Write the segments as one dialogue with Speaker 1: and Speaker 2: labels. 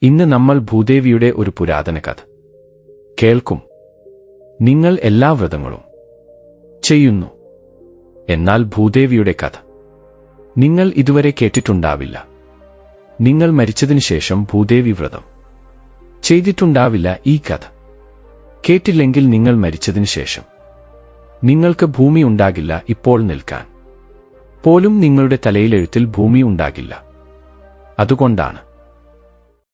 Speaker 1: ഇന്ന് നമ്മൾ ഭൂദേവിയുടെ ഒരു പുരാതന കഥ കേൾക്കും. നിങ്ങൾ എല്ലാ വ്രതങ്ങളും ചെയ്യുന്നു. എന്നാൽ ഭൂദേവിയുടെ കഥ നിങ്ങൾ ഇതുവരെ കേട്ടിട്ടുണ്ടാവില്ല. നിങ്ങൾ മരിച്ചതിനു ശേഷം ഭൂദേവി വ്രതം ചെയ്തിട്ടുണ്ടാവില്ല. ഈ കഥ കേട്ടില്ലെങ്കിൽ നിങ്ങൾ മരിച്ചതിനു ശേഷം നിങ്ങൾക്ക് ഭൂമി ഉണ്ടാകില്ല. ഇപ്പോൾ നിൽക്കാൻ പോലും നിങ്ങളുടെ തലയിലെഴുത്തിൽ ഭൂമി ഉണ്ടാകില്ല. അതുകൊണ്ടാണ്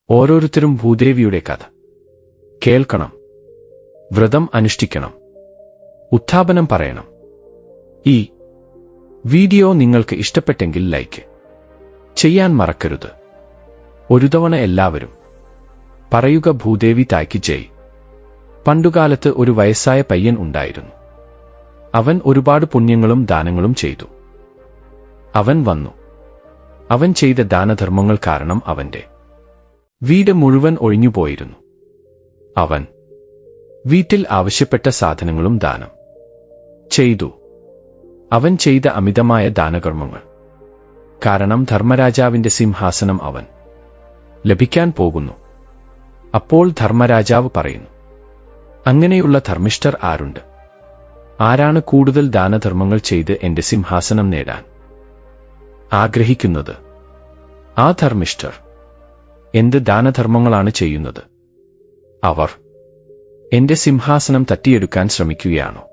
Speaker 1: ഓരോരുത്തരും ഭൂദേവിയുടെ കഥ കേൾക്കണം, വ്രതം അനുഷ്ഠിക്കണം, ഉത്ഥാപനം പറയണം. ഈ വീഡിയോ നിങ്ങൾക്ക് ഇഷ്ടപ്പെട്ടെങ്കിൽ ലൈക്ക് ചെയ്യാൻ മറക്കരുത്. ഒരു തവണ എല്ലാവരും പറയുക ഭൂദേവി തായ്ക്ക് ജയ്. പണ്ടുകാലത്ത് ഒരു വയസ്സായ പയ്യൻ ഉണ്ടായിരുന്നു. അവൻ ഒരുപാട് പുണ്യങ്ങളും ദാനങ്ങളും ചെയ്തു. അവൻ വന്നു. അവൻ ചെയ്ത ദാനധർമ്മങ്ങൾ കാരണം അവന്റെ വീട് മുഴുവൻ ഒഴിഞ്ഞുപോയിരുന്നു. അവൻ വീട്ടിൽ ആവശ്യപ്പെട്ട സാധനങ്ങളും ദാനം ചെയ്തു. അവൻ ചെയ്ത അമിതമായ ദാനകർമ്മങ്ങൾ കാരണം ധർമ്മരാജാവിന്റെ സിംഹാസനം അവൻ ലഭിക്കാൻ പോകുന്നു. അപ്പോൾ ധർമ്മരാജാവ് പറയുന്നു, അങ്ങനെയുള്ള ധർമ്മിഷ്ഠർ ആരുണ്ട്? ആരാണ് കൂടുതൽ ദാനധർമ്മങ്ങൾ ചെയ്ത് എന്റെ സിംഹാസനം നേടാൻ ആഗ്രഹിക്കുന്നത്? ആ ധർമ്മിഷ്ഠർ എന്ത് ദാനധർമ്മങ്ങളാണ് ചെയ്യുന്നത്? അവർ എന്റെ സിംഹാസനം തട്ടിയെടുക്കാൻ ശ്രമിക്കുകയാണോ?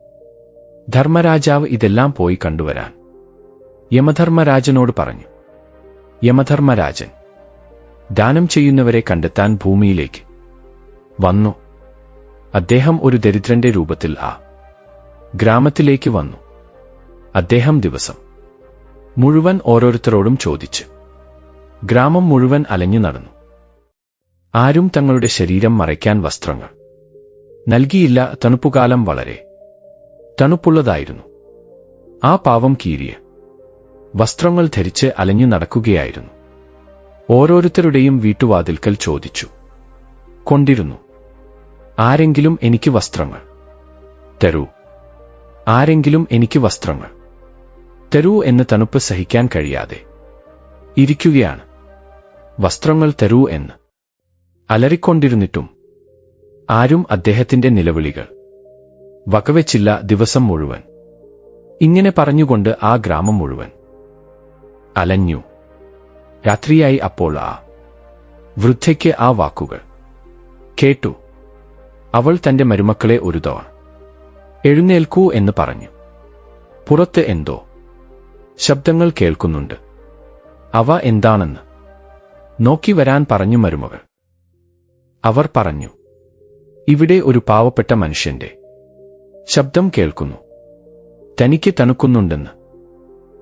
Speaker 1: ധർമ്മരാജാവ് ഇതെല്ലാം പോയി കണ്ടുവരാൻ യമധർമ്മരാജനോട് പറഞ്ഞു. യമധർമ്മരാജൻ ദാനം ചെയ്യുന്നവരെ കണ്ടെത്താൻ ഭൂമിയിലേക്ക് വന്നു. അദ്ദേഹം ഒരു ദരിദ്രന്റെ രൂപത്തിൽ ആ ഗ്രാമത്തിലേക്ക് വന്നു. അദ്ദേഹം ദിവസം മുഴുവൻ ഓരോരുത്തരോടും ചോദിച്ച് ഗ്രാമം മുഴുവൻ അലഞ്ഞു നടന്നു. ആരും തങ്ങളുടെ ശരീരം മറയ്ക്കാൻ വസ്ത്രങ്ങൾ നൽകിയില്ല. തണുപ്പുകാലം വളരെ തണുപ്പുള്ളതായിരുന്നു. ആ പാവം കീറിയ വസ്ത്രങ്ങൾ ധരിച്ച് അലഞ്ഞു നടക്കുകയായിരുന്നു. ഓരോരുത്തരുടെയും വീട്ടുവാതിൽക്കൽ ചോദിച്ചു കൊണ്ടിരുന്നു, ആരെങ്കിലും എനിക്ക് വസ്ത്രങ്ങൾ തരൂ, ആരെങ്കിലും എനിക്ക് വസ്ത്രങ്ങൾ തരൂ എന്ന് തണുപ്പ് സഹിക്കാൻ കഴിയാതെ ഇരിക്കുകയാണ്. വസ്ത്രങ്ങൾ തരൂ എന്ന് അലറിക്കൊണ്ടിരുന്നിട്ടും ആരും അദ്ദേഹത്തിന്റെ നിലവിളികൾ വകവെച്ചില്ല. ദിവസം മുഴുവൻ ഇങ്ങനെ പറഞ്ഞുകൊണ്ട് ആ ഗ്രാമം മുഴുവൻ അലഞ്ഞു. രാത്രിയായി. അപ്പോൾ ആ വൃദ്ധയ്ക്ക് ആ വാക്കുകൾ കേട്ടു. അവൾ തന്റെ മരുമക്കളെ ഒരു തവണ എഴുന്നേൽക്കൂ എന്ന് പറഞ്ഞു. പുറത്ത് എന്തോ ശബ്ദങ്ങൾ കേൾക്കുന്നുണ്ട്. അവ എന്താണെന്ന് നോക്കി വരാൻ പറഞ്ഞു മരുമകൾ. അവർ പറഞ്ഞു, ഇവിടെ ഒരു പാവപ്പെട്ട മനുഷ്യന്റെ ശബ്ദം കേൾക്കുന്നു. തനിക്ക് തണുക്കുന്നുണ്ടെന്ന്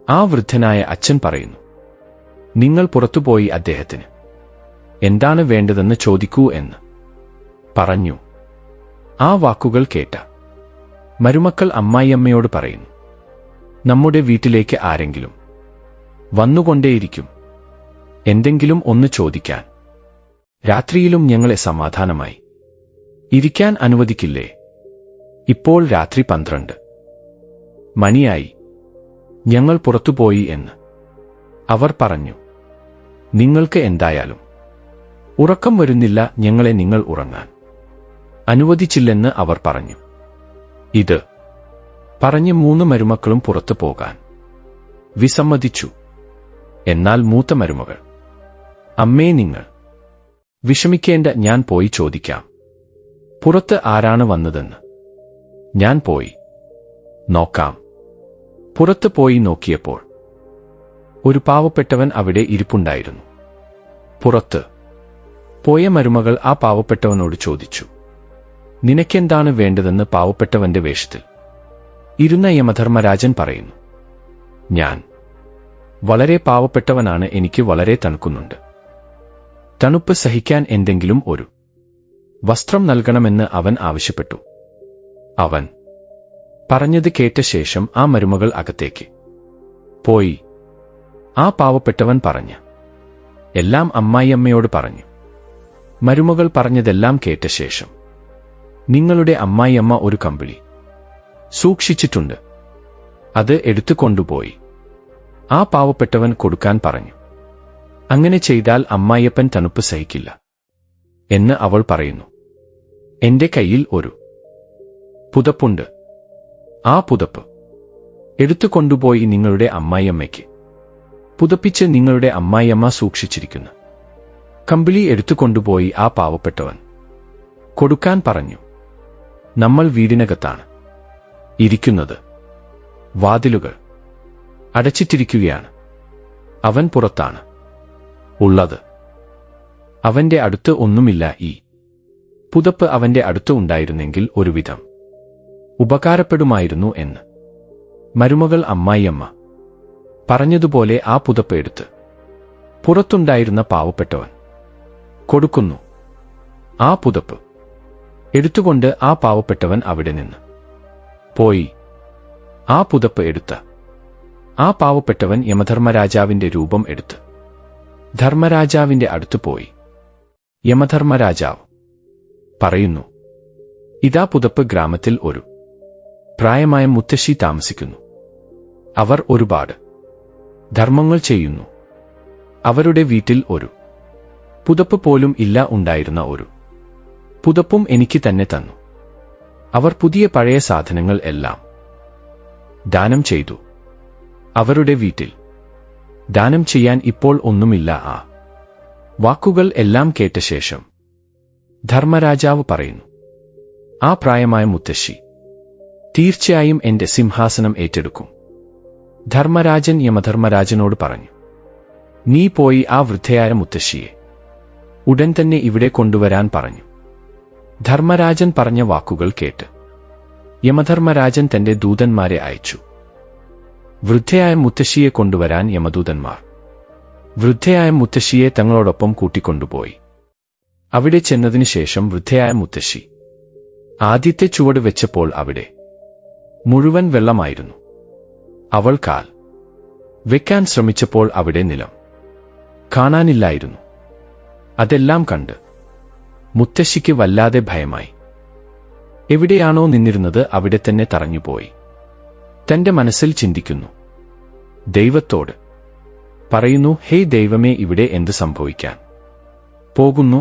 Speaker 1: ആ വൃദ്ധനായ അച്ഛൻ പറയുന്നു. നിങ്ങൾ പുറത്തുപോയി അദ്ദേഹത്തിന് എന്താണ് വേണ്ടതെന്ന് ചോദിക്കൂ എന്ന് പറഞ്ഞു. ആ വാക്കുകൾ കേട്ട മരുമക്കൾ അമ്മായിയമ്മയോട് പറയുന്നു, നമ്മുടെ വീട്ടിലേക്ക് ആരെങ്കിലും വന്നുകൊണ്ടേയിരിക്കും. എന്തെങ്കിലും ഒന്ന് ചോദിക്കാൻ. രാത്രിയിലും ഞങ്ങളെ സമാധാനമായി ഇരിക്കാൻ അനുവദിക്കില്ലേ? ഇപ്പോൾ രാത്രി 12 മണിയായി. ഞങ്ങൾ പുറത്തുപോയി എന്ന് അവർ പറഞ്ഞു. നിങ്ങൾക്ക് എന്തായാലും ഉറക്കം വരുന്നില്ല. ഞങ്ങളെ നിങ്ങൾ ഉറങ്ങാൻ അനുവദിച്ചില്ലെന്ന് അവർ പറഞ്ഞു. ഇത് പറഞ്ഞ് 3 മരുമക്കളും പുറത്തു പോകാൻ വിസമ്മതിച്ചു. എന്നാൽ മൂത്ത മരുമകൾ, അമ്മേ നിങ്ങൾ വിഷമിക്കേണ്ട, ഞാൻ പോയി ചോദിക്കാം. പുറത്ത് ആരാണ് വന്നതെന്ന് ഞാൻ പോയി നോക്കാം. പുറത്ത് പോയി നോക്കിയപ്പോൾ ഒരു പാവപ്പെട്ടവൻ അവിടെ ഇരിപ്പുണ്ടായിരുന്നു. പുറത്ത് പോയ മരുമകൾ ആ പാവപ്പെട്ടവനോട് ചോദിച്ചു, നിനക്കെന്താണ് വേണ്ടതെന്ന്? പാവപ്പെട്ടവന്റെ വേഷത്തിൽ ഇരുന്ന യമധർമ്മരാജൻ പറയുന്നു, ഞാൻ വളരെ പാവപ്പെട്ടവനാണ്. എനിക്ക് വളരെ തണുക്കുന്നുണ്ട്. തണുപ്പ് സഹിക്കാൻ എന്തെങ്കിലും ഒരു വസ്ത്രം നൽകണമെന്ന് അവൻ ആവശ്യപ്പെട്ടു. അവൻ പറഞ്ഞത് കേട്ട ശേഷം ആ മരുമകൾ അകത്തേക്ക് പോയി. ആ പാവപ്പെട്ടവൻ പറഞ്ഞ എല്ലാം അമ്മായിയമ്മയോട് പറഞ്ഞു. മരുമകൾ പറഞ്ഞതെല്ലാം കേട്ട ശേഷം, നിങ്ങളുടെ അമ്മായിയമ്മ ഒരു കമ്പിളി സൂക്ഷിച്ചിട്ടുണ്ട്, അത് എടുത്തുകൊണ്ടുപോയി ആ പാവപ്പെട്ടവൻ കൊടുക്കാൻ പറഞ്ഞു. അങ്ങനെ ചെയ്താൽ അമ്മായിയപ്പൻ തണുപ്പ് സഹിക്കില്ല. എന്ന് അവൾ പറയുന്നു. എന്റെ കയ്യിൽ ഒരു പുതപ്പുണ്ട്. ആ പുതപ്പ് എടുത്തുകൊണ്ടുപോയി നിങ്ങളുടെ അമ്മായിയമ്മയ്ക്ക് പുതപ്പിച്ച് നിങ്ങളുടെ അമ്മായിയമ്മ സൂക്ഷിച്ചിരിക്കുന്നു കമ്പിളി എടുത്തുകൊണ്ടുപോയി ആ പാവപ്പെട്ടവൻ കൊടുക്കാൻ പറഞ്ഞു. നമ്മൾ വീടിനകത്താണ് ഇരിക്കുന്നത്. വാതിലുകൾ അടച്ചിട്ടിരിക്കുകയാണ്. അവൻ പുറത്താണ് ഉള്ളത്. അവന്റെ അടുത്ത് ഒന്നുമില്ല. ഈ പുതപ്പ് അവന്റെ അടുത്ത് ഉണ്ടായിരുന്നെങ്കിൽ ഒരുവിധം ഉപകാരപ്പെടുമായിരുന്നു എന്ന് മരുമകൾ അമ്മായിയമ്മ പറഞ്ഞതുപോലെ ആ പുതപ്പ് എടുത്ത് പുറത്തുണ്ടായിരുന്ന പാവപ്പെട്ടവൻ കൊടുക്കുന്നു. ആ പുതപ്പ് എടുത്തുകൊണ്ട് ആ പാവപ്പെട്ടവൻ അവിടെ നിന്ന് പോയി. ആ പുതപ്പ് എടുത്ത ആ പാവപ്പെട്ടവൻ യമധർമ്മരാജാവിന്റെ രൂപം എടുത്ത് ധർമ്മരാജാവിന്റെ അടുത്ത് പോയി. യമധർമ്മരാജാവ് പറയുന്നു, ഇതാ പുതപ്പ്. ഗ്രാമത്തിൽ ഒരു പ്രായമായ മുത്തശ്ശി താമസിക്കുന്നു. അവർ ഒരുപാട് ധർമ്മങ്ങൾ ചെയ്യുന്നു. അവരുടെ വീട്ടിൽ ഒരു പുതപ്പ് പോലും ഇല്ല. ഉണ്ടായിരുന്ന ഒരു പുതപ്പും എനിക്ക് തന്നെ തന്നു. അവർ പുതിയ പഴയ സാധനങ്ങൾ എല്ലാം ദാനം ചെയ്തു. അവരുടെ വീട്ടിൽ ദാനം ചെയ്യാൻ ഇപ്പോൾ ഒന്നുമില്ല. ആ വാക്കുകൾ എല്ലാം കേട്ട ശേഷം ധർമ്മരാജാവ് പറയുന്നു, ആ പ്രായമായ മുത്തശ്ശി തീർച്ചയായും എന്റെ സിംഹാസനം ഏറ്റെടുക്കും. ധർമ്മരാജൻ യമധർമ്മരാജനോട് പറഞ്ഞു, നീ പോയി ആ വൃദ്ധയായ മുത്തശ്ശിയെ ഉടൻ തന്നെ ഇവിടെ കൊണ്ടുവരാൻ പറഞ്ഞു. ധർമ്മരാജൻ പറഞ്ഞ വാക്കുകൾ കേട്ട് യമധർമ്മരാജൻ തന്റെ ദൂതന്മാരെ അയച്ചു. വൃദ്ധയായ മുത്തശ്ശിയെ കൊണ്ടുവരാൻ യമദൂതന്മാർ വൃദ്ധയായ മുത്തശ്ശിയെ തങ്ങളോടൊപ്പം കൂട്ടിക്കൊണ്ടുപോയി. അവിടെ ചെന്നതിനു ശേഷം വൃദ്ധയായ മുത്തശ്ശി ആദ്യത്തെ ചുവട് വെച്ചപ്പോൾ അവിടെ മുഴുവൻ വെള്ളമായിരുന്നു. അവൾ കാൽ വെക്കാൻ ശ്രമിച്ചപ്പോൾ അവിടെ നിലം കാണാനില്ലായിരുന്നു. അതെല്ലാം കണ്ട് മുത്തശ്ശിക്ക് വല്ലാതെ ഭയമായി. എവിടെയാണോ നിന്നിരുന്നത് അവിടെ തന്നെ തറഞ്ഞുപോയി. തന്റെ മനസ്സിൽ ചിന്തിക്കുന്നു, ദൈവത്തോട് പറയുന്നു, ഹേയ് ദൈവമേ, ഇവിടെ എന്ത് സംഭവിക്കാൻ പോകുന്നു?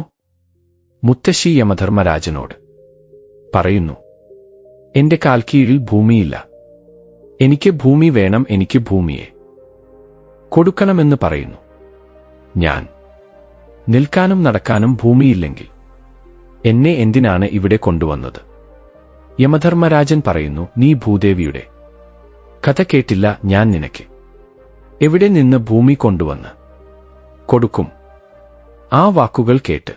Speaker 1: മുത്തശ്ശി യമധർമ്മരാജനോട് പറയുന്നു, എന്റെ കാൽക്കീഴിൽ ഭൂമിയില്ല. എനിക്ക് ഭൂമി വേണം. എനിക്ക് ഭൂമിയെ കൊടുക്കണമെന്ന് പറയുന്നു. ഞാൻ നിൽക്കാനും നടക്കാനും ഭൂമിയില്ലെങ്കിൽ എന്നെ എന്തിനാണ് ഇവിടെ കൊണ്ടുവന്നത്? യമധർമ്മരാജൻ പറയുന്നു, നീ ഭൂദേവിയുടെ കഥ കേട്ടില്ല. ഞാൻ നിനക്ക് എവിടെ നിന്ന് ഭൂമി കൊണ്ടുവന്ന് കൊടുക്കും? ആ വാക്കുകൾ കേട്ട്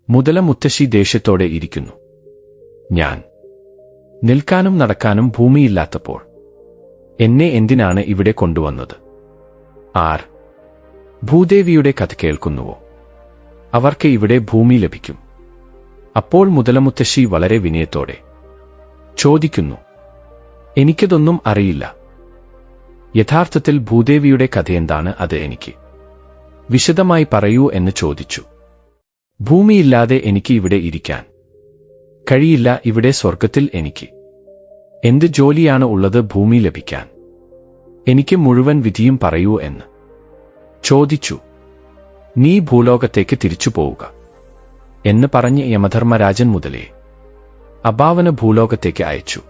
Speaker 1: മുതല മുത്തശ്ശി ദേഷ്യത്തോടെ ഇരിക്കുന്നു. ഞാൻ നിൽക്കാനും നടക്കാനും ഭൂമിയില്ലാത്തപ്പോൾ എന്നെ എന്തിനാണ് ഇവിടെ കൊണ്ടുവന്നത്? ആർ ഭൂദേവിയുടെ കഥ കേൾക്കുന്നുവോ അവർക്ക് ഇവിടെ ഭൂമി ലഭിക്കും. അപ്പോൾ മുതലമുത്തശ്ശി വളരെ വിനയത്തോടെ ചോദിക്കുന്നു, എനിക്കതൊന്നും അറിയില്ല. യഥാർത്ഥത്തിൽ ഭൂദേവിയുടെ കഥയെന്താണ്? അത് എനിക്ക് വിശദമായി പറയൂ എന്ന് ചോദിച്ചു. ഭൂമിയില്ലാതെ എനിക്ക് ഇവിടെ ഇരിക്കാൻ കഴിയില്ല. ഇവിടെ സ്വർഗത്തിൽ എനിക്ക് എന്ത് ജോലിയാണ് ഉള്ളത് ഭൂമി ലഭിക്കാൻ? എനിക്ക് മുഴുവൻ വിധിയും പറയൂ എന്ന് ചോദിച്ചു. നീ ഭൂലോകത്തേക്ക് തിരിച്ചു പോവുക എന്ന് പറഞ്ഞ് യമധർമ്മരാജൻ മുതലയെ അഭാവന ഭൂലോകത്തേക്ക് അയച്ചു.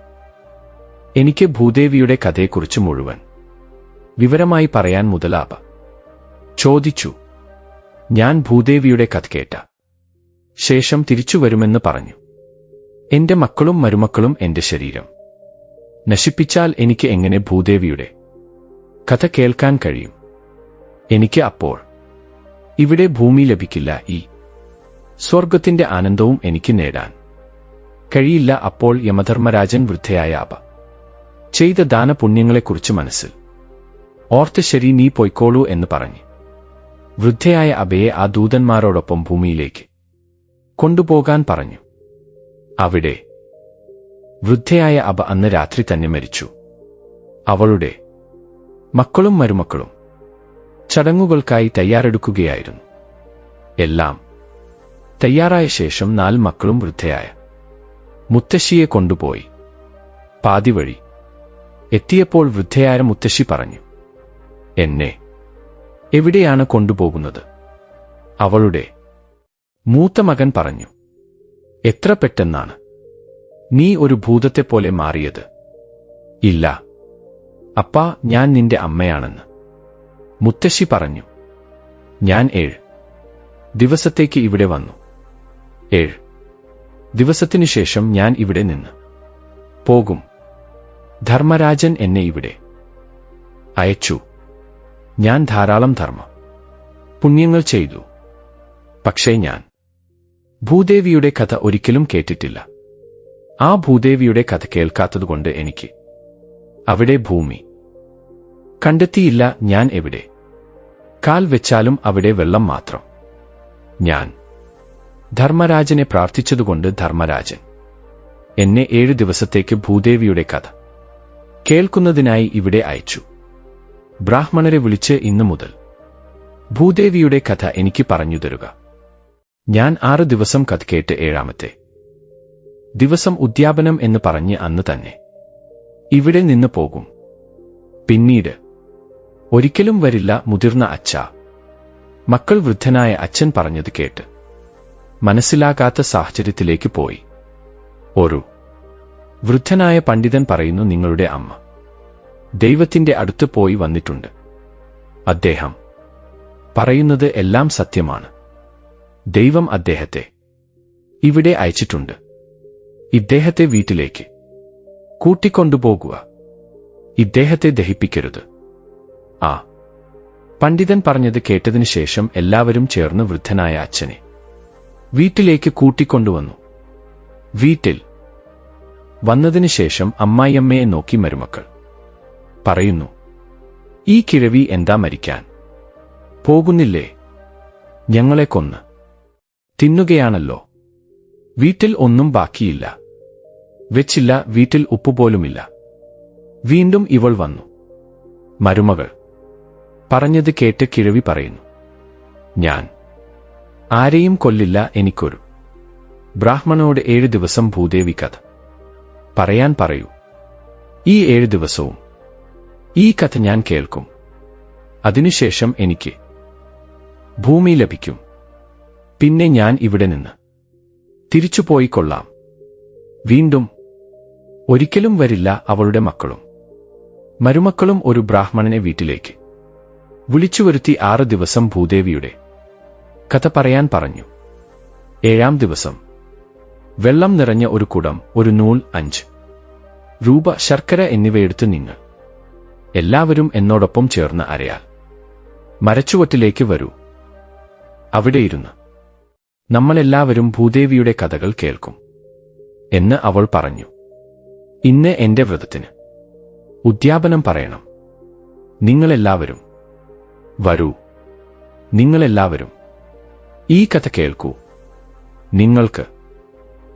Speaker 1: എനിക്ക് ഭൂദേവിയുടെ കഥയെക്കുറിച്ച് മുഴുവൻ വിവരമായി പറയാൻ മുതലാപ ചോദിച്ചു. ഞാൻ ഭൂദേവിയുടെ കഥ കേട്ട ശേഷം തിരിച്ചു വരുമെന്ന് പറഞ്ഞു. എന്റെ മക്കളും മരുമക്കളും എന്റെ ശരീരം നശിപ്പിച്ചാൽ എനിക്ക് എങ്ങനെ ഭൂദേവിയുടെ കഥ കേൾക്കാൻ കഴിയും? എനിക്ക് അപ്പോൾ ഇവിടെ ഭൂമി ലഭിക്കില്ല. ഈ സ്വർഗത്തിന്റെ ആനന്ദവും എനിക്ക് നേടാൻ കഴിയില്ല. അപ്പോൾ യമധർമ്മരാജൻ വൃദ്ധയായ അബ ചെയ്ത ദാനപുണ്യങ്ങളെക്കുറിച്ച് മനസ്സിൽ ഓർത്ത്, ശരി, നീ പൊയ്ക്കോളൂ എന്ന് പറഞ്ഞ് വൃദ്ധയായ അബയെ ആ ദൂതന്മാരോടൊപ്പം ഭൂമിയിലേക്ക് കൊണ്ടുപോകാൻ പറഞ്ഞു. അവിടെ വൃദ്ധയായ അബ അന്ന് രാത്രി തന്നെ മരിച്ചു. അവളുടെ മക്കളും മരുമക്കളും ചടങ്ങുകൾക്കായി തയ്യാറെടുക്കുകയായിരുന്നു. എല്ലാം തയ്യാറായ ശേഷം 4 മക്കളും വൃദ്ധയായ മുത്തശ്ശിയെ കൊണ്ടുപോയി. പാതിവഴി എത്തിയപ്പോൾ വൃദ്ധയായ മുത്തശ്ശി പറഞ്ഞു, എന്നെ എവിടെയാണ് കൊണ്ടുപോകുന്നത്? അവളുടെ മൂത്ത മകൻ പറഞ്ഞു, എത്ര പെട്ടെന്നാണ് നീ ഒരു ഭൂതത്തെപ്പോലെ മാറിയത്. ഇല്ല അപ്പാ, ഞാൻ നിന്റെ അമ്മയാണെന്ന് മുത്തശ്ശി പറഞ്ഞു. ഞാൻ 7 ദിവസത്തേക്ക് ഇവിടെ വന്നു. 7 ദിവസത്തിനു ശേഷം ഞാൻ ഇവിടെ നിന്ന് പോകും. ധർമ്മരാജൻ എന്നെ ഇവിടെ അയച്ചു. ഞാൻ ധാരാളം പുണ്യങ്ങൾ ചെയ്തു. പക്ഷേ ഞാൻ ഭൂദേവിയുടെ കഥ ഒരിക്കലും കേട്ടിട്ടില്ല. ആ ഭൂദേവിയുടെ കഥ കേൾക്കാത്തതുകൊണ്ട് എനിക്ക് അവിടെ ഭൂമി കണ്ടെത്തിയില്ല. ഞാൻ എവിടെ കാൽ വെച്ചാലും അവിടെ വെള്ളം മാത്രം. ഞാൻ ധർമ്മരാജനെ പ്രാർത്ഥിച്ചതുകൊണ്ട് ധർമ്മരാജൻ എന്നെ 7 ദിവസത്തേക്ക് ഭൂദേവിയുടെ കഥ കേൾക്കുന്നതിനായി ഇവിടെ അയച്ചു. ബ്രാഹ്മണരെ വിളിച്ച് ഇന്നു മുതൽ ഭൂദേവിയുടെ കഥ എനിക്ക് പറഞ്ഞു തരുക. ഞാൻ 6 ദിവസം കഥ കേട്ട് 7ാമത്തെ ദിവസം ഉദ്യാപനം എന്ന് പറഞ്ഞ് അന്ന് തന്നെ ഇവിടെ നിന്ന് പോകും. പിന്നീട് ഒരിക്കലും വരില്ല. മുതിർന്ന അച്ഛാ. മക്കൾ വൃദ്ധനായ അച്ഛൻ പറഞ്ഞത് കേട്ട് മനസ്സിലാകാത്ത സാഹചര്യത്തിലേക്ക് പോയി. ഒരു വൃദ്ധനായ പണ്ഡിതൻ പറയുന്നു, നിങ്ങളുടെ അമ്മ ദൈവത്തിന്റെ അടുത്ത് പോയി വന്നിട്ടുണ്ട്. അദ്ദേഹം പറയുന്നത് എല്ലാം സത്യമാണ്. ദൈവം അദ്ദേഹത്തെ ഇവിടെ അയച്ചിട്ടുണ്ട്. ഇദ്ദേഹത്തെ വീട്ടിലേക്ക് കൂട്ടിക്കൊണ്ടുപോകുക. ഇദ്ദേഹത്തെ ദഹിപ്പിക്കരുത്. ആ പണ്ഡിതൻ പറഞ്ഞത് കേട്ടതിനു ശേഷം എല്ലാവരും ചേർന്ന് വൃദ്ധനായ അച്ഛനെ വീട്ടിലേക്ക് കൂട്ടിക്കൊണ്ടുവന്നു. വീട്ടിൽ വന്നതിനു ശേഷം അമ്മായിയമ്മയെ നോക്കി മരുമക്കൾ പറയുന്നു, ഈ കിഴവി എന്താ മരിക്കാൻ പോകുന്നില്ലേ? ഞങ്ങളെ കൊന്ന് തിന്നുകയാണല്ലോ. വീട്ടിൽ ഒന്നും ബാക്കിയില്ല, വെച്ചില്ല. വീട്ടിൽ ഉപ്പുപോലുമില്ല. വീണ്ടും ഇവൾ വന്നു. മരുമകൾ പറഞ്ഞത് കേട്ട് കിഴവി പറയുന്നു, ഞാൻ ആരെയും കൊല്ലില്ല. എനിക്കൊരു ബ്രാഹ്മണനോട് 7 ദിവസം ഭൂദേവി കഥ പറയാൻ പറയൂ. ഈ 7 ദിവസവും ഈ കഥ ഞാൻ കേൾക്കും. അതിനുശേഷം എനിക്ക് ഭൂമി ലഭിക്കും. പിന്നെ ഞാൻ ഇവിടെ നിന്ന് തിരിച്ചുപോയിക്കൊള്ളാം. വീണ്ടും ഒരിക്കലും വരില്ല. അവളുടെ മക്കളും മരുമക്കളും ഒരു ബ്രാഹ്മണനെ വീട്ടിലേക്ക് വിളിച്ചുവരുത്തി 6 ദിവസം ഭൂദേവിയുടെ കഥ പറയാൻ പറഞ്ഞു. 7ാം ദിവസം വെള്ളം നിറഞ്ഞ ഒരു കുടം, ഒരു നൂൽ, 5 രൂപ, ശർക്കര എന്നിവയെടുത്ത് നിങ്ങൾ എല്ലാവരും എന്നോടൊപ്പം ചേർന്ന് അരയാൽ മരച്ചുവട്ടിലേക്ക് വരൂ. അവിടെയിരുന്ന് നമ്മളെല്ലാവരും ഭൂദേവിയുടെ കഥകൾ കേൾക്കും എന്ന് അവൾ പറഞ്ഞു. ഇന്ന് എന്റെ വ്രതത്തിന് ഉദ്യാപനം പറയണം. നിങ്ങളെല്ലാവരും വരൂ. നിങ്ങളെല്ലാവരും ഈ കഥ കേൾക്കൂ. നിങ്ങൾക്ക്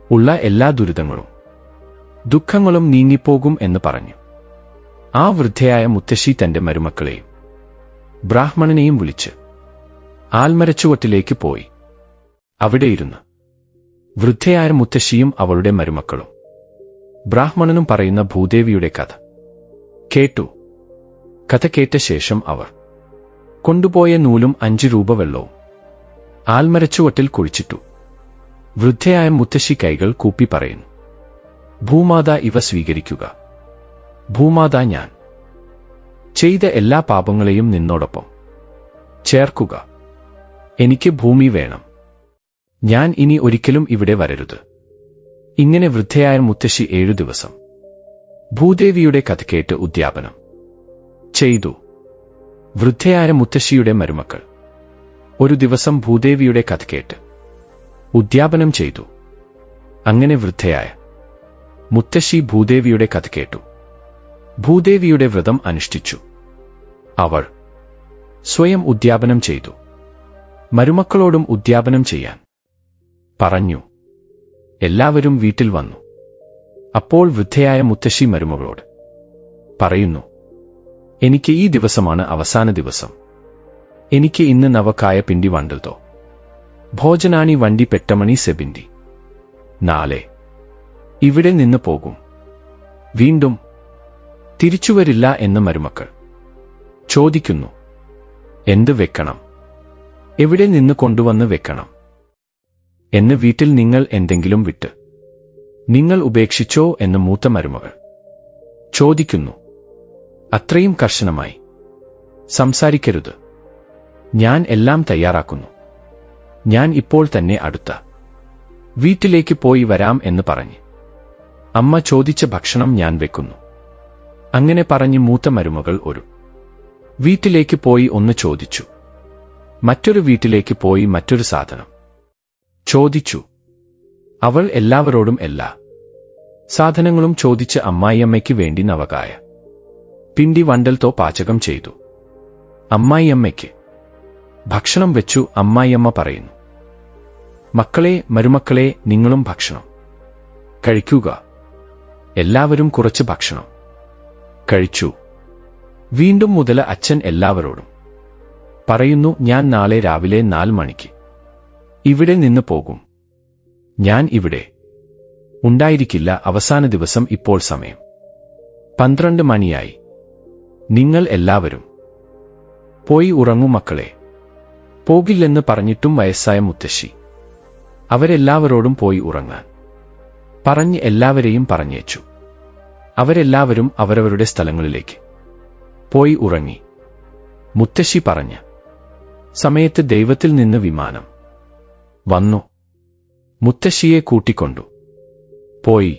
Speaker 1: ഉള്ള എല്ലാ ദുരിതങ്ങളും ദുഃഖങ്ങളും നീങ്ങിപ്പോകും എന്ന് പറഞ്ഞു. ആ വൃദ്ധയായ മുത്തശ്ശി തന്റെ മരുമക്കളെയും ബ്രാഹ്മണനെയും വിളിച്ച് ആൽമരച്ചുവട്ടിലേക്ക് പോയി. അവിടെയിരുന്ന് വൃദ്ധയായ മുത്തശ്ശിയും അവളുടെ മരുമക്കളും ബ്രാഹ്മണനും പറയുന്ന ഭൂദേവിയുടെ കഥ കേട്ടു. കഥ കേട്ട ശേഷം അവർ കൊണ്ടുപോയ നൂലും 5 രൂപ വെള്ളവും ആൽമരച്ചുവട്ടിൽ കുഴിച്ചിട്ടു. വൃദ്ധയായ മുത്തശ്ശി കൈകൾ കൂപ്പി പറയുന്നു, ഭൂമാത, ഇവ സ്വീകരിക്കുക. ഭൂമാത, ഞാൻ ചെയ്ത എല്ലാ പാപങ്ങളെയും നിന്നോടൊപ്പം ചേർക്കുക. എനിക്ക് ഭൂമി വേണം. ഞാൻ ഇനി ഒരിക്കലും ഇവിടെ വരരുത്. ഇങ്ങനെ വൃദ്ധയായ മുത്തശ്ശി 7 ദിവസം ഭൂദേവിയുടെ കഥ കേട്ട് ഉദ്യാപനം ചെയ്തു. വൃദ്ധയായ മുത്തശ്ശിയുടെ മരുമക്കൾ ഒരു ദിവസം ഭൂദേവിയുടെ കഥ കേട്ട് ഉദ്യാപനം ചെയ്തു. അങ്ങനെ വൃദ്ധയായ മുത്തശ്ശി ഭൂദേവിയുടെ കഥ കേട്ടു. ഭൂദേവിയുടെ വ്രതം അനുഷ്ഠിച്ചു. അവൾ സ്വയം ഉദ്യാപനം ചെയ്തു. മരുമക്കളോടും ഉദ്യാപനം ചെയ്യാൻ പറഞ്ഞു. എല്ലാവരും വീട്ടിൽ വന്നു. അപ്പോൾ വൃദ്ധയായ മുത്തശ്ശി മരുമകളോട് പറയുന്നു, എനിക്ക് ഈ ദിവസമാണ് അവസാന ദിവസം. എനിക്ക് ഇന്ന് നവകായ പിണ്ടി വണ്ടൽതോ ഭോജനാനി വണ്ടി പെട്ടമണി സെബിന്തി. നാളെ ഇവിടെ നിന്ന് പോകും. വീണ്ടും തിരിച്ചുവരില്ല എന്ന് മരുമക്കൾ ചോദിക്കുന്നു. എന്ത് വെക്കണം? എവിടെ നിന്ന് കൊണ്ടുവന്ന് വെക്കണം? എന്ന് വീട്ടിൽ നിങ്ങൾ എന്തെങ്കിലും വിട്ട് നിങ്ങൾ ഉപേക്ഷിച്ചോ എന്ന് മൂത്ത മരുമകൾ ചോദിക്കുന്നു. അത്രയും കർശനമായി സംസാരിക്കരുത്. ഞാൻ എല്ലാം തയ്യാറാക്കുന്നു. ഞാൻ ഇപ്പോൾ തന്നെ അടുത്ത വീട്ടിലേക്ക് പോയി വരാം എന്ന് പറഞ്ഞ് അമ്മ ചോദിച്ച ഭക്ഷണം ഞാൻ വെക്കുന്നു. അങ്ങനെ പറഞ്ഞ് മൂത്ത മരുമകൾ ഒരു വീട്ടിലേക്ക് പോയി ഒന്ന് ചോദിച്ചു. മറ്റൊരു വീട്ടിലേക്ക് പോയി മറ്റൊരു സാധനം ചോദിച്ചു. അവൾ എല്ലാവരോടും എല്ലാ സാധനങ്ങളും ചോദിച്ച് അമ്മായിയമ്മയ്ക്ക് വേണ്ടി നവകായ പിണ്ടി വണ്ടൽത്തോ പാചകം ചെയ്തു. അമ്മായിയമ്മയ്ക്ക് ഭക്ഷണം വെച്ചു. അമ്മായിയമ്മ പറയുന്നു, മക്കളെ, മരുമക്കളെ, നിങ്ങളും ഭക്ഷണം കഴിക്കുക. എല്ലാവരും കുറച്ച് ഭക്ഷണം കഴിച്ചു. വീണ്ടും മുതല അച്ഛൻ എല്ലാവരോടും പറയുന്നു, ഞാൻ നാളെ രാവിലെ 4 മണിക്ക് ഇവിടെ നിന്ന് പോകും. ഞാൻ ഇവിടെ ഉണ്ടായിരിക്കില്ല. അവസാന ദിവസം. ഇപ്പോൾ സമയം 12 മണിയായി. നിങ്ങൾ എല്ലാവരും പോയി ഉറങ്ങൂ മക്കളെ. പോകില്ലെന്ന് പറഞ്ഞിട്ടും വയസ്സായ മുത്തശ്ശി അവരെല്ലാവരോടും പോയി ഉറങ്ങാൻ പറഞ്ഞ് എല്ലാവരെയും പറഞ്ഞേച്ചു. അവരെല്ലാവരും അവരവരുടെ സ്ഥലങ്ങളിലേക്ക് പോയി ഉറങ്ങി. മുത്തശ്ശി പറഞ്ഞ സമയത്ത് ദൈവത്തിൽ നിന്ന് വിമാനം വന്നു. മുത്തശ്ശിയെ കൂട്ടിക്കൊണ്ടു പോയി.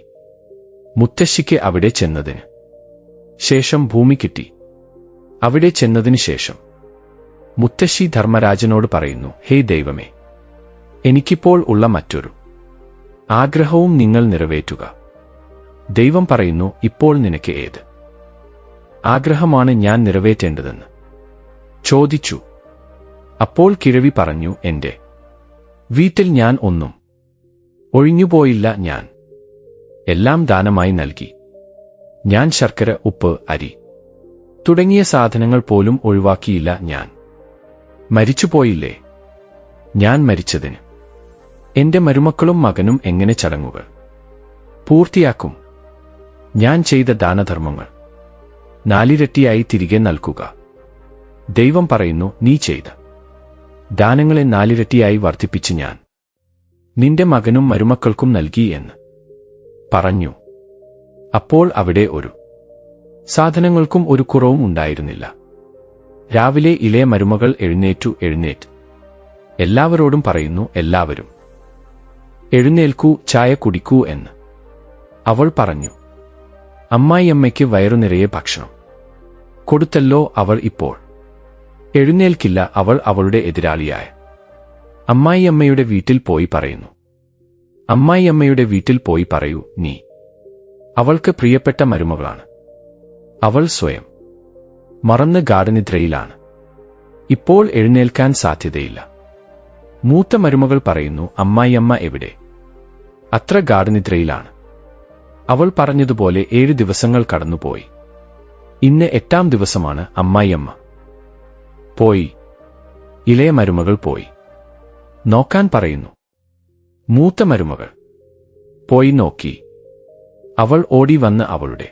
Speaker 1: മുത്തശ്ശിക്ക് അവിടെ ചെന്നതിന് ശേഷം ഭൂമി കിട്ടി. അവിടെ ചെന്നതിന് ശേഷം മുത്തശ്ശി ധർമ്മരാജനോട് പറയുന്നു, ഹേ ദൈവമേ, എനിക്കിപ്പോൾ ഉള്ള മറ്റൊരു ആഗ്രഹവും നിങ്ങൾ നിറവേറ്റുക. ദൈവം പറയുന്നു, ഇപ്പോൾ നിനക്ക് ഏത് ആഗ്രഹമാണ് ഞാൻ നിറവേറ്റേണ്ടതെന്ന് ചോദിച്ചു. അപ്പോൾ കിഴവി പറഞ്ഞു, എന്റെ വീട്ടിൽ ഞാൻ ഒന്നും ഒഴിഞ്ഞുപോയില്ല. ഞാൻ എല്ലാം ദാനമായി നൽകി. ഞാൻ ശർക്കര, ഉപ്പ്, അരി തുടങ്ങിയ സാധനങ്ങൾ പോലും ഒഴിവാക്കിയില്ല. ഞാൻ മരിച്ചുപോയില്ലേ? ഞാൻ മരിച്ചതിന് എന്റെ മരുമക്കളും മകനും എങ്ങനെ ചടങ്ങുകൾ പൂർത്തിയാക്കും? ഞാൻ ചെയ്ത ദാനധർമ്മങ്ങൾ 4 ഇരട്ടിയായി തിരികെ നൽകുക. ദൈവം പറയുന്നു, നീ ചെയ്ത ദാനങ്ങളെ 4 ഇരട്ടിയായി വർദ്ധിപ്പിച്ച് ഞാൻ നിന്റെ മകനും മരുമക്കൾക്കും നൽകി എന്ന് പറഞ്ഞു. അപ്പോൾ അവിടെ ഒരു സാധനങ്ങൾക്കും ഒരു കുറവും ഉണ്ടായിരുന്നില്ല. രാവിലെ ഇളയ മരുമകൾ എഴുന്നേറ്റ് എല്ലാവരോടും പറയുന്നു, എല്ലാവരും എഴുന്നേൽക്കൂ, ചായ കുടിക്കൂ എന്ന് അവൾ പറഞ്ഞു. അമ്മായിയമ്മയ്ക്ക് വയറുനിറയെ ഭക്ഷണം കൊടുത്തല്ലോ. അവൾ ഇപ്പോൾ എഴുന്നേൽക്കില്ല. അവൾ അവളുടെ എതിരാളിയായ അമ്മായിയമ്മയുടെ വീട്ടിൽ പോയി പറയുന്നു. അമ്മായിയമ്മയുടെ വീട്ടിൽ പോയി പറയൂ, നീ അവൾക്ക് പ്രിയപ്പെട്ട മരുമകളാണ്. അവൾ സ്വയം മറന്ന് ഗാഠനിദ്രയിലാണ്. ഇപ്പോൾ എഴുന്നേൽക്കാൻ സാധ്യതയില്ല. മൂത്ത മരുമകൾ പറയുന്നു, അമ്മായിയമ്മ എവിടെ? അത്ര ഗാഠനിദ്രയിലാണ്. അവൾ പറഞ്ഞതുപോലെ 7 ദിവസങ്ങൾ കടന്നുപോയി. ഇന്ന് 8ാം ദിവസമാണ്. അമ്മായിയമ്മ പോയി. ഇളയ മരുമകൾ പോയി നോക്കാൻ പറയുന്നു. മൂത്ത മരുമകൾ പോയി നോക്കി. അവൾ ഓടി വന്ന് അവളുടെ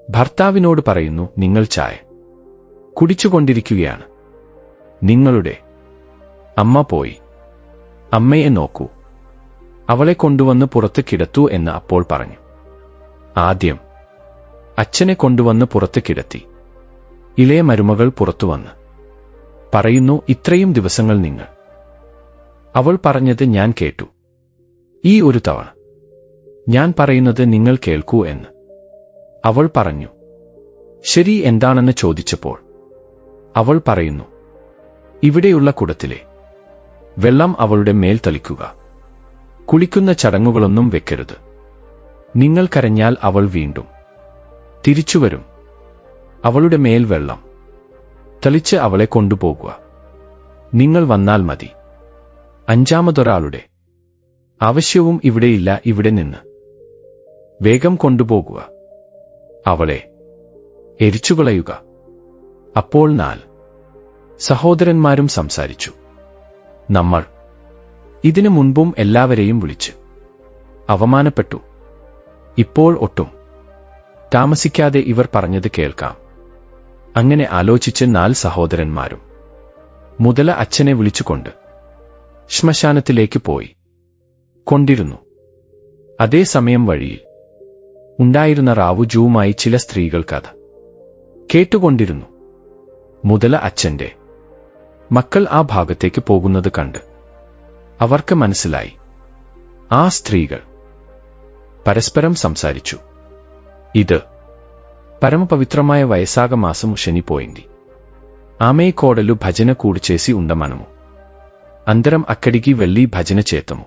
Speaker 1: ഭർത്താവിനോട് പറയുന്നു, നിങ്ങൾ ചായ കുടിച്ചുകൊണ്ടിരിക്കുകയാണ്. നിങ്ങളുടെ അമ്മ പോയി. അമ്മയെ നോക്കൂ. അവളെ കൊണ്ടുവന്ന് പുറത്ത് കിടത്തൂ എന്ന് അപ്പോൾ പറഞ്ഞു. ആദ്യം അച്ഛനെ കൊണ്ടുവന്ന് പുറത്ത് കിടത്തി. ഇളയ മരുമകൾ പുറത്തുവന്ന് പറയുന്നു, ഇത്രയും ദിവസങ്ങൾ നിങ്ങൾ അവൾ പറഞ്ഞത് ഞാൻ കേട്ടു. ഈ ഒരു തവണ ഞാൻ പറയുന്നത് നിങ്ങൾ കേൾക്കൂ എന്ന് അവൾ പറഞ്ഞു. ശരി, എന്താണെന്ന് ചോദിച്ചപ്പോൾ അവൾ പറയുന്നു, ഇവിടെയുള്ള കുടത്തിലെ വെള്ളം അവളുടെ മേൽ തളിക്കുക. കുളിക്കുന്ന ചടങ്ങുകളൊന്നും വെക്കരുത്. നിങ്ങൾ കരഞ്ഞാൽ അവൾ വീണ്ടും തിരിച്ചുവരും. അവളുടെ മേൽ വെള്ളം തളിച്ച് അവളെ കൊണ്ടുപോകുക. നിങ്ങൾ വന്നാൽ മതി. 5ാമതൊരാളുടെ ആവശ്യവും ഇവിടെയില്ല. ഇവിടെ നിന്ന് വേഗം കൊണ്ടുപോകുക. അവളെ എരിച്ചുകളയുക. അപ്പോൾ 4 സഹോദരന്മാരും സംസാരിച്ചു. നമ്മൾ ഇതിനു മുൻപും എല്ലാവരെയും വിളിച്ച് അവമാനപ്പെട്ടു. ഇപ്പോൾ ഒട്ടും താമസിക്കാതെ ഇവർ പറഞ്ഞത് കേൾക്കാം. അങ്ങനെ ആലോചിച്ച് 4 സഹോദരന്മാരും മുതല അച്ഛനെ വിളിച്ചുകൊണ്ട് ശ്മശാനത്തിലേക്ക് പോയി. കൊണ്ടിരുന്നു. അതേസമയം വഴിയിൽ ഉണ്ടായിരുന്ന റാവുജുവുമായി ചില സ്ത്രീകൾ കഥ കേട്ടുകൊണ്ടിരുന്നു. മുതല അച്ഛന്റെ മക്കൾ ആ ഭാഗത്തേക്ക് പോകുന്നത് കണ്ട് അവർക്ക് മനസ്സിലായി. ആ സ്ത്രീകൾ പരസ്പരം സംസാരിച്ചു. ഇത് పరమపవిత్రమాయ వైశాఖ మాసం శనిపోయింది. ఆమె కోడలు భజన కూడిచేసి ఉండమనము. అందరం అక్కడికి వెళ్లి భజన చేతము.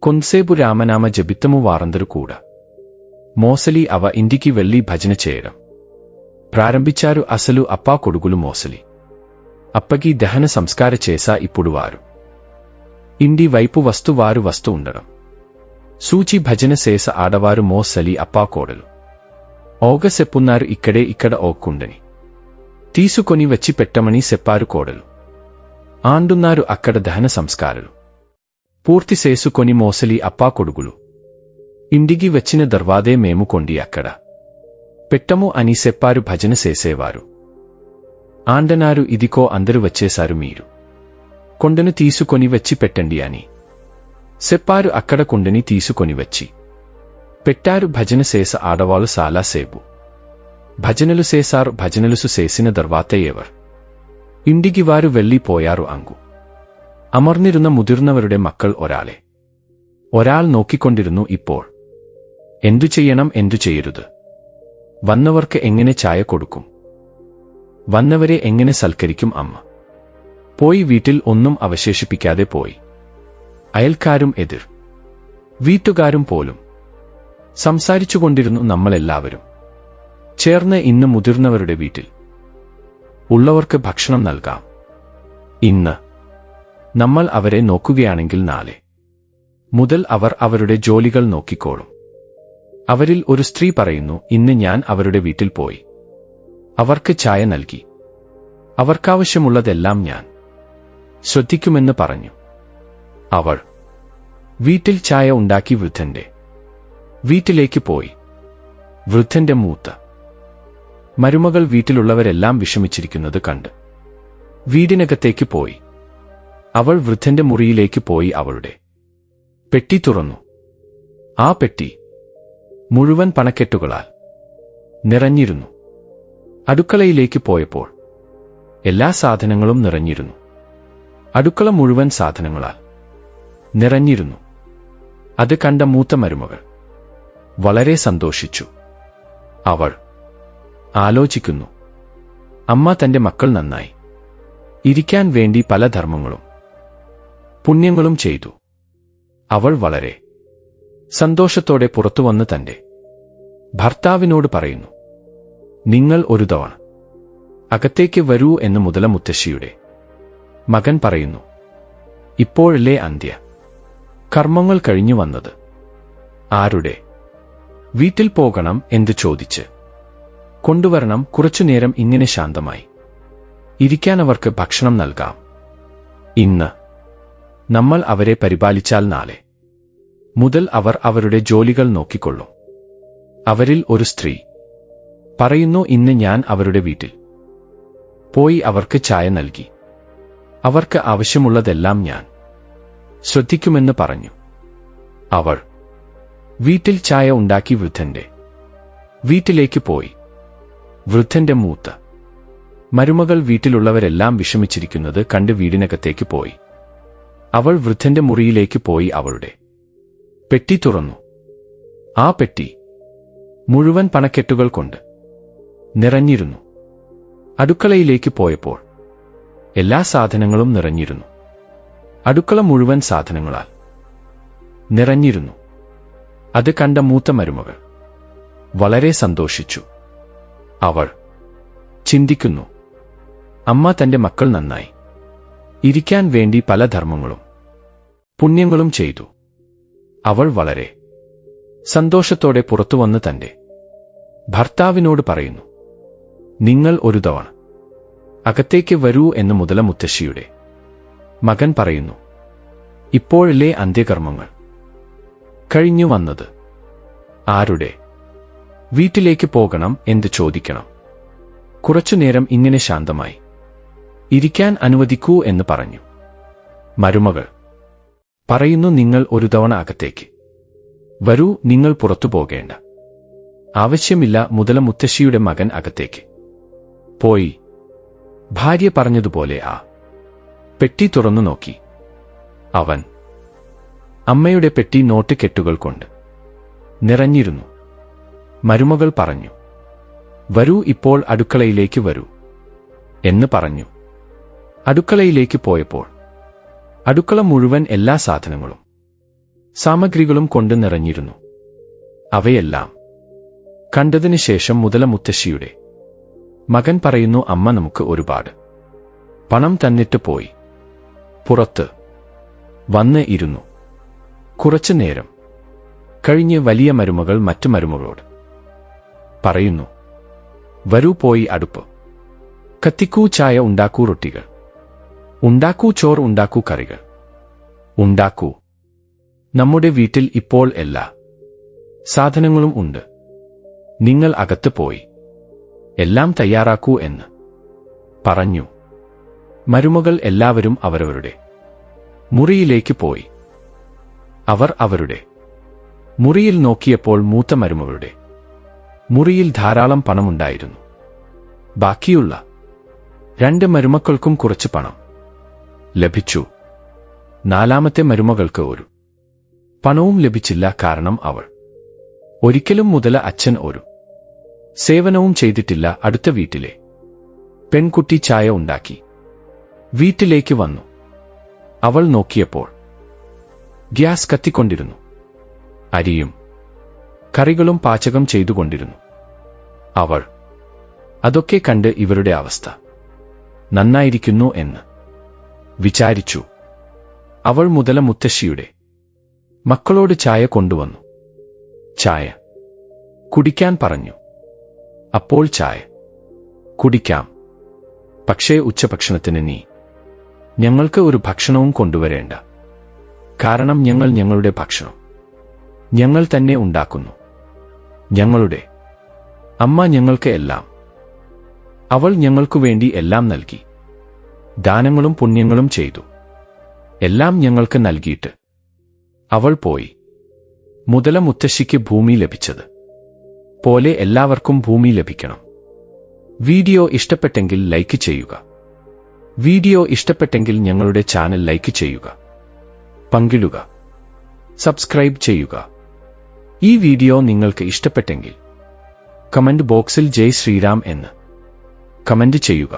Speaker 1: కొంతసేపు రామనామ జపిత్తము. వారందరూ కూడా మోసలి అవ ఇంటికి వెళ్లి భజన చేయడం ప్రారంభించారు. అసలు అప్పా కొడుకులు మోసలి అప్పకి దహన సంస్కార చేసా. ఇప్పుడు వారు ఇంటి వైపు వారు వస్తూ ఉండడం సూచి భజన చేస ఆడవారు మోసలి అప్పా కోడలు ఓగ సెప్పున్నారు. ఇక్కడ ఓక్కుండని తీసుకొని వచ్చి పెట్టమని చెప్పారు కోడలు. ఆండున్నారు. అక్కడ దహన సంస్కారాలు పూర్తి చేసుకొని మోసలి అప్పా కొడుకులు ఇంటికి వచ్చిన దర్వాదే మేము కొండి అక్కడ పెట్టము అని చెప్పారు. భజన చేసేవారు ఆండనారు. ఇదికో అందరూ వచ్చేశారు, మీరు కొండను తీసుకొని వచ్చి పెట్టండి అని చెప్పారు. అక్కడ కొండని తీసుకొని వచ్చి పెట్టారు. భజన చేస ఆడవాళ్ళు చాలా సేపు భజనలు చేశారు. భజనలు చేసిన తర్వాతే ఎవరు ఇంటికి వారు వెళ్ళిపోయారు. അങ്ങു അമർന്നിരുന്ന മുതിർന്നവരുടെ മക്കൾ ഒരാൾ നോക്കിക്കൊണ്ടിരുന്നു. ഇപ്പോൾ എന്തു ചെയ്യണം, എന്തു ചെയ്യരുത്, വന്നവർക്ക് എങ്ങനെ ചായ കൊടുക്കും, വന്നവരെ എങ്ങനെ സൽക്കരിക്കും. അമ്മ പോയി വീട്ടിൽ ഒന്നും അവശേഷിപ്പിക്കാതെ പോയി. അയൽക്കാരും എതിർ വീട്ടുകാരും പോലും സംസാരിച്ചുകൊണ്ടിരുന്നു. നമ്മളെല്ലാവരും ചേർന്ന് ഇന്ന് മുതിർന്നവരുടെ വീട്ടിൽ ഉള്ളവർക്ക് ഭക്ഷണം നൽകാം. ഇന്ന് നമ്മൾ അവരെ നോക്കുകയാണെങ്കിൽ നാളെ മുതൽ അവർ അവരുടെ ജോലികൾ നോക്കിക്കോളും. അവരിൽ ഒരു സ്ത്രീ പറയുന്നു, ഇന്ന് ഞാൻ അവരുടെ വീട്ടിൽ പോയി അവർക്ക് ചായ നൽകി. അവർക്കാവശ്യമുള്ളതെല്ലാം ഞാൻ ശ്രദ്ധിക്കുമെന്ന് പറഞ്ഞു. അവൾ വീട്ടിൽ ചായ ഉണ്ടാക്കി വൃദ്ധന്റെ വീട്ടിലേക്ക് പോയി. വൃദ്ധന്റെ മൂത്ത മരുമകൾ വീട്ടിലുള്ളവരെല്ലാം വിഷമിച്ചിരിക്കുന്നത് കണ്ട് വീടിനകത്തേക്ക് പോയി. അവൾ വൃദ്ധന്റെ മുറിയിലേക്ക് പോയി അവളുടെ പെട്ടി തുറന്നു. ആ പെട്ടി മുഴുവൻ പണക്കെട്ടുകളാൽ നിറഞ്ഞിരുന്നു. അടുക്കളയിലേക്ക് പോയപ്പോൾ എല്ലാ സാധനങ്ങളും നിറഞ്ഞിരുന്നു. അടുക്കള മുഴുവൻ സാധനങ്ങളാൽ നിറഞ്ഞിരുന്നു. അത് കണ്ട മൂത്ത മരുമകൾ വളരെ സന്തോഷിച്ചു. അവൾ ആലോചിക്കുന്നു, അമ്മ തന്റെ മക്കൾ നന്നായി ഇരിക്കാൻ വേണ്ടി പല ധർമ്മങ്ങളും പുണ്യങ്ങളും ചെയ്തു. അവൾ വളരെ സന്തോഷത്തോടെ പുറത്തുവന്ന് തന്റെ ഭർത്താവിനോട് പറയുന്നു, നിങ്ങൾ ഒരു തവണ അകത്തേക്ക് വരൂ എന്ന് മുതല മുത്തശ്ശിയുടെ മകൻ പറയുന്നു. ഇപ്പോഴല്ലേ അന്ത്യ കർമ്മങ്ങൾ കഴിഞ്ഞു വന്നത്, ആരുടെ വീട്ടിൽ പോകണം എന്ന് ചോദിച്ച് കൊണ്ടുവരണം. കുറച്ചുനേരം ഇങ്ങനെ ശാന്തമായി ഇരിക്കാൻ അവർക്ക് ഭക്ഷണം നൽകാം. ഇന്ന് നമ്മൾ അവരെ പരിപാലിച്ചാൽ നാളെ മുതൽ അവർ അവരുടെ ജോലികൾ നോക്കിക്കൊള്ളും. അവരിൽ ഒരു സ്ത്രീ പറയുന്നു, ഇന്ന് ഞാൻ അവരുടെ വീട്ടിൽ പോയി അവർക്ക് ചായ നൽകി. അവർക്ക് ആവശ്യമുള്ളതെല്ലാം ഞാൻ ശ്രദ്ധിക്കുമെന്ന് പറഞ്ഞു. അവൾ വീട്ടിൽ ചായ ഉണ്ടാക്കി വൃദ്ധന്റെ വീട്ടിലേക്ക് പോയി. വൃദ്ധന്റെ മൂത്ത മരുമകൾ വീട്ടിലുള്ളവരെല്ലാം വിഷമിച്ചിരിക്കുന്നത് കണ്ട് വീടിനകത്തേക്ക് പോയി. അവൾ വൃദ്ധന്റെ മുറിയിലേക്ക് പോയി അവളുടെ പെട്ടി തുറന്നു. ആ പെട്ടി മുഴുവൻ പണക്കെട്ടുകൾ കൊണ്ട് നിറഞ്ഞിരുന്നു. അടുക്കളയിലേക്ക് പോയപ്പോൾ എല്ലാ സാധനങ്ങളും നിറഞ്ഞിരുന്നു. അടുക്കള മുഴുവൻ സാധനങ്ങളാൽ നിറഞ്ഞിരുന്നു. അത് കണ്ട മൂത്ത മരുമകൾ വളരെ സന്തോഷിച്ചു. അവൾ ചിന്തിക്കുന്നു, അമ്മ തന്റെ മക്കൾ നന്നായി ഇരിക്കാൻ വേണ്ടി പല ധർമ്മങ്ങളും പുണ്യങ്ങളും ചെയ്തു. അവൾ വളരെ സന്തോഷത്തോടെ പുറത്തുവന്ന് തന്റെ ഭർത്താവിനോട് പറയുന്നു, നിങ്ങൾ ഒരു തവണ അകത്തേക്ക് വരൂ എന്ന് മുതല മുത്തശ്ശിയുടെ മകൻ പറയുന്നു. ഇപ്പോഴല്ലേ അന്ത്യകർമ്മങ്ങൾ കഴിഞ്ഞു വന്നത്, ആരുടെ വീട്ടിലേക്ക് പോകണം എന്ന് ചോദിക്കണം. കുറച്ചുനേരം ഇങ്ങനെ ശാന്തമായി ഇരിക്കാൻ അനുവദിക്കൂ എന്ന് പറഞ്ഞു. മരുമകൾ പറയുന്നു, നിങ്ങൾ ഒരു തവണ അകത്തേക്ക് വരൂ, നിങ്ങൾ പുറത്തു പോകേണ്ട ആവശ്യമില്ല. മുതല മുത്തശ്ശിയുടെ മകൻ അകത്തേക്ക് പോയി. ഭാര്യ പറഞ്ഞതുപോലെ ആ പെട്ടി തുറന്നു നോക്കി. അവൻ അമ്മയുടെ പെട്ടി നോട്ട് കെട്ടുകൾ കൊണ്ട് നിറഞ്ഞിരുന്നു. മരുമകൾ പറഞ്ഞു, വരൂ, ഇപ്പോൾ അടുക്കളയിലേക്ക് വരൂ എന്ന് പറഞ്ഞു. അടുക്കളയിലേക്ക് പോയപ്പോൾ അടുക്കള മുഴുവൻ എല്ലാ സാധനങ്ങളും സാമഗ്രികളും കൊണ്ട് നിറഞ്ഞിരുന്നു. അവയെല്ലാം കണ്ടതിന് ശേഷം മുതല മുത്തശ്ശിയുടെ മകൻ പറയുന്നു, അമ്മ നമുക്ക് ഒരുപാട് പണം തന്നിട്ട് പോയി. പുറത്ത് വന്ന് ഇരുന്നു. കുറച്ചു നേരം കഴിഞ്ഞ് വലിയ മരുമകൾ മറ്റു മരുമകളോട് പറയുന്നു, വരൂ, പോയി അടുപ്പ് കത്തിക്കൂ, ചായ ഉണ്ടാക്കൂ, റൊട്ടികൾ ഉണ്ടാക്കൂ, ചോറ് ഉണ്ടാക്കൂ, കറികൾ ഉണ്ടാക്കൂ. നമ്മുടെ വീട്ടിൽ ഇപ്പോൾ എല്ലാ സാധനങ്ങളും ഉണ്ട്. നിങ്ങൾ അകത്ത് പോയി എല്ലാം തയ്യാറാക്കൂ എന്ന് പറഞ്ഞു. മരുമകൾ എല്ലാവരും അവരവരുടെ മുറിയിലേക്ക് പോയി. അവർ അവരുടെ മുറിയിൽ നോക്കിയപ്പോൾ മൂത്ത മരുമകളുടെ മുറിയിൽ ധാരാളം പണമുണ്ടായിരുന്നു. ബാക്കിയുള്ള 2 മരുമക്കൾക്കും കുറച്ച് പണം ലഭിച്ചു. 4ാമത്തെ മരുമകൾക്ക് ഒരു പണവും ലഭിച്ചില്ല. കാരണം അവൾ ഒരിക്കലും മുതല അച്ഛൻ ഒരു സേവനവും ചെയ്തിട്ടില്ല. അടുത്ത വീട്ടിലെ പെൺകുട്ടി ചായ ഉണ്ടാക്കി വീട്ടിലേക്ക് വന്നു. അവൾ നോക്കിയപ്പോൾ ഗ്യാസ് കത്തിക്കൊണ്ടിരുന്നു. അരിയും കറികളും പാചകം ചെയ്തുകൊണ്ടിരുന്നു. അവൾ അതൊക്കെ കണ്ട് ഇവരുടെ അവസ്ഥ നന്നായിരിക്കുന്നു എന്ന് വിചാരിച്ചു. അവൾ മുതല മുത്തശ്ശിയുടെ മക്കളോട് ചായ കൊണ്ടുവന്നു. ചായ കുടിക്കാൻ പറഞ്ഞു. അപ്പോൾ ചായ കുടിക്കാം, പക്ഷേ ഉച്ചഭക്ഷണത്തിന് നീ ഞങ്ങൾക്ക് ഒരു ഭക്ഷണവും കൊണ്ടുവരേണ്ട. കാരണം ഞങ്ങൾ ഞങ്ങളുടെ ഭക്ഷണം ഞങ്ങൾ തന്നെ ഉണ്ടാക്കുന്നു. ഞങ്ങളുടെ അമ്മ ഞങ്ങൾക്ക് എല്ലാം. അവൾ ഞങ്ങൾക്കു വേണ്ടി എല്ലാം നൽകി. ദാനങ്ങളും പുണ്യങ്ങളും ചെയ്തു. എല്ലാം ഞങ്ങൾക്ക് നൽകിയിട്ട് അവൾ പോയി. മുതല മുത്തശ്ശിക്ക് ഭൂമി ലഭിച്ചത് പോലെ എല്ലാവർക്കും ഭൂമി ലഭിക്കണം. വീഡിയോ ഇഷ്ടപ്പെട്ടെങ്കിൽ ലൈക്ക് ചെയ്യുക. വീഡിയോ ഇഷ്ടപ്പെട്ടെങ്കിൽ ഞങ്ങളുടെ ചാനൽ ലൈക്ക് ചെയ്യുക, പങ്കിടുക, സബ്സ്ക്രൈബ് ചെയ്യുക. ഈ വീഡിയോ നിങ്ങൾക്ക് ഇഷ്ടപ്പെട്ടെങ്കിൽ കമന്റ് ബോക്സിൽ ജയ് ശ്രീറാം എന്ന് കമന്റ് ചെയ്യുക.